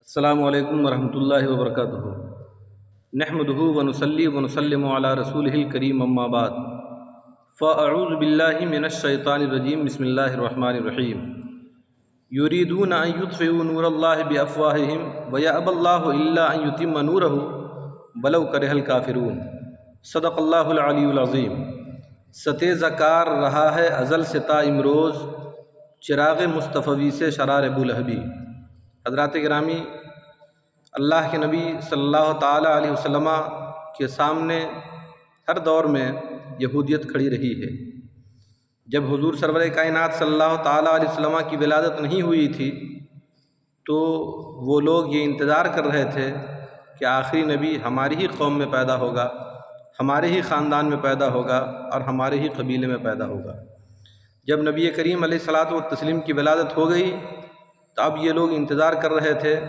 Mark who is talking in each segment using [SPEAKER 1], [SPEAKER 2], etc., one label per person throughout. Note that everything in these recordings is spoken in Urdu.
[SPEAKER 1] السلام علیکم ورحمۃ اللہ وبرکاتہ۔ نحمدہ ونصلی ونسلم علی رسولہ الکریم، اما بعد فاعوذ باللہ من الشیطان الرجیم، بسم اللہ الرحمن الرحیم۔ یریدون ان یطفئوا نور اللہ بافواہہم ویأبی اللہ الا ان یتم نورہ ولو کرہ الکافرون۔ صدق اللہ العلی العظیم۔ ستیز کار رہا ہے ازل سے تا امروز، چراغ مصطفی سے شرار ابولہبی۔ حضرات گرامی، اللہ کے نبی صلی اللہ تعالیٰ علیہ وسلم کے سامنے ہر دور میں یہودیت کھڑی رہی ہے۔ جب حضور سرور کائنات صلی اللہ تعالیٰ علیہ وسلم کی ولادت نہیں ہوئی تھی تو وہ لوگ یہ انتظار کر رہے تھے کہ آخری نبی ہماری ہی قوم میں پیدا ہوگا، ہمارے ہی خاندان میں پیدا ہوگا اور ہمارے ہی قبیلے میں پیدا ہوگا۔ جب نبی کریم علیہ الصلاۃ والتسلیم کی ولادت ہو گئی تو اب یہ لوگ انتظار کر رہے تھے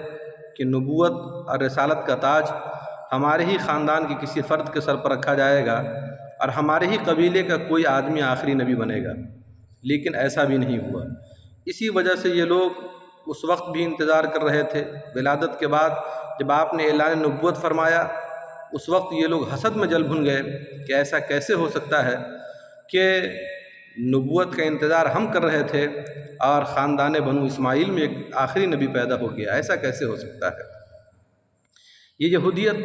[SPEAKER 1] کہ نبوت اور رسالت کا تاج ہمارے ہی خاندان کے کسی فرد کے سر پر رکھا جائے گا اور ہمارے ہی قبیلے کا کوئی آدمی آخری نبی بنے گا، لیکن ایسا بھی نہیں ہوا۔ اسی وجہ سے یہ لوگ اس وقت بھی انتظار کر رہے تھے۔ ولادت کے بعد جب آپ نے اعلان نبوت فرمایا، اس وقت یہ لوگ حسد میں جل بھن گئے کہ ایسا کیسے ہو سکتا ہے کہ نبوت کا انتظار ہم کر رہے تھے اور خاندان بنو اسماعیل میں ایک آخری نبی پیدا ہو گیا، ایسا کیسے ہو سکتا ہے؟ یہ یہودیت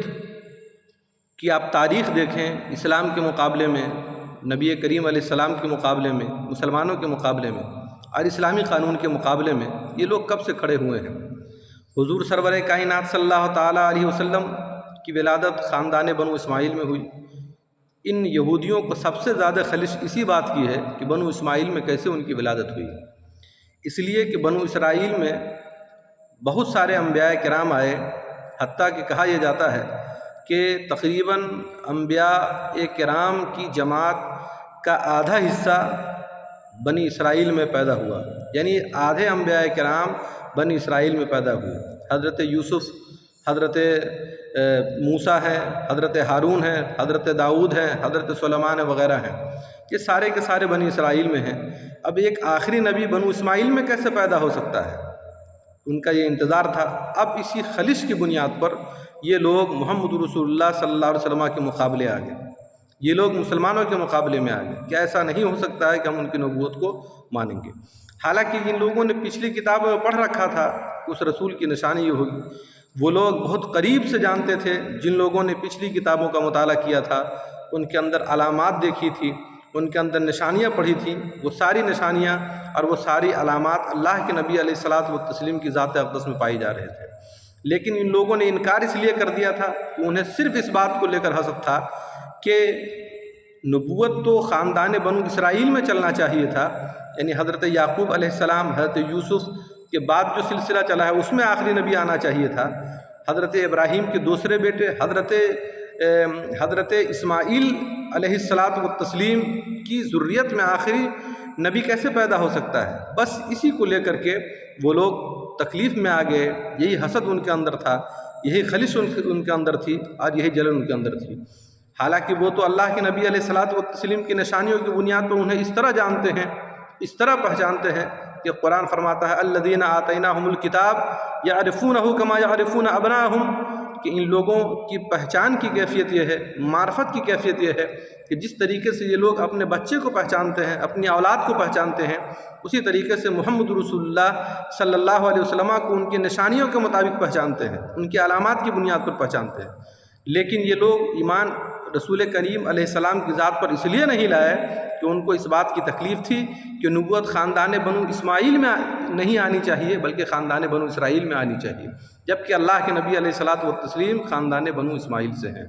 [SPEAKER 1] کی آپ تاریخ دیکھیں، اسلام کے مقابلے میں، نبی کریم علیہ السلام کے مقابلے میں، مسلمانوں کے مقابلے میں اور اسلامی قانون کے مقابلے میں یہ لوگ کب سے کھڑے ہوئے ہیں۔ حضور سرور کائنات صلی اللہ تعالیٰ علیہ وسلم کی ولادت خاندان بنو اسماعیل میں ہوئی۔ ان یہودیوں کو سب سے زیادہ خلش اسی بات کی ہے کہ بنو اسماعیل میں کیسے ان کی ولادت ہوئی۔ اس لیے کہ بنو اسرائیل میں بہت سارے انبیاء کرام آئے، حتیٰ کہ کہا یہ جاتا ہے کہ تقریباً انبیاء کرام کی جماعت کا آدھا حصہ بنی اسرائیل میں پیدا ہوا، یعنی آدھے انبیاء کرام بنی اسرائیل میں پیدا ہوئے۔ حضرت یوسف، حضرت موسیٰ ہیں، حضرت ہارون ہیں، حضرت داؤد ہیں، حضرت سلیمان وغیرہ ہیں، یہ سارے کے سارے بنی اسرائیل میں ہیں۔ اب ایک آخری نبی بنو اسماعیل میں کیسے پیدا ہو سکتا ہے؟ ان کا یہ انتظار تھا۔ اب اسی خلش کی بنیاد پر یہ لوگ محمد رسول اللہ صلی اللہ علیہ وسلم کے مقابلے آ گئے، یہ لوگ مسلمانوں کے مقابلے میں آ گئے کہ ایسا نہیں ہو سکتا ہے کہ ہم ان کی نبوت کو مانیں گے۔ حالانکہ جن لوگوں نے پچھلی کتابوں میں پڑھ رکھا تھا اس رسول کی نشانی یہ ہوگی، وہ لوگ بہت قریب سے جانتے تھے۔ جن لوگوں نے پچھلی کتابوں کا مطالعہ کیا تھا، ان کے اندر علامات دیکھی تھی، ان کے اندر نشانیاں پڑھی تھیں، وہ ساری نشانیاں اور وہ ساری علامات اللہ کے نبی علیہ الصلاۃ والتسلیم کی ذات اقدس میں پائی جا رہے تھے۔ لیکن ان لوگوں نے انکار اس لیے کر دیا تھا کہ انہیں صرف اس بات کو لے کر حسد تھا کہ نبوت تو خاندان بنو اسرائیل میں چلنا چاہیے تھا، یعنی حضرت یعقوب علیہ السلام، حضرت یوسف کے بعد جو سلسلہ چلا ہے اس میں آخری نبی آنا چاہیے تھا۔ حضرت ابراہیم کے دوسرے بیٹے حضرت اسماعیل علیہ الصلاۃ والتسلیم کی ذریت میں آخری نبی کیسے پیدا ہو سکتا ہے؟ بس اسی کو لے کر کے وہ لوگ تکلیف میں آ گئے۔ یہی حسد ان کے اندر تھا، یہی خلش ان کے اندر تھی اور یہی جلن ان کے اندر تھی۔ حالانکہ وہ تو اللہ کے نبی علیہ الصلاۃ والتسلیم کی نشانیوں کی بنیاد پر انہیں اس طرح جانتے ہیں، اس طرح پہچانتے ہیں کہ قرآن فرماتا ہے الذین آتیناہم الکتاب یعرفونہ کما یعرفون ابناءہم، کہ ان لوگوں کی پہچان کی کیفیت یہ ہے، معرفت کی کیفیت یہ ہے کہ جس طریقے سے یہ لوگ اپنے بچے کو پہچانتے ہیں، اپنی اولاد کو پہچانتے ہیں، اسی طریقے سے محمد رسول اللہ صلی اللہ علیہ وسلم کو ان کی نشانیوں کے مطابق پہچانتے ہیں، ان کی علامات کی بنیاد پر پہچانتے ہیں۔ لیکن یہ لوگ ایمان رسول کریم علیہ السلام کی ذات پر اس لیے نہیں لائے کہ ان کو اس بات کی تکلیف تھی کہ نبوت خاندان بنو اسماعیل میں نہیں آنی چاہیے بلکہ خاندان بنو اسرائیل میں آنی چاہیے، جبکہ اللہ کے نبی علیہ الصلاۃ والتسلیم خاندان بنو اسماعیل سے ہیں۔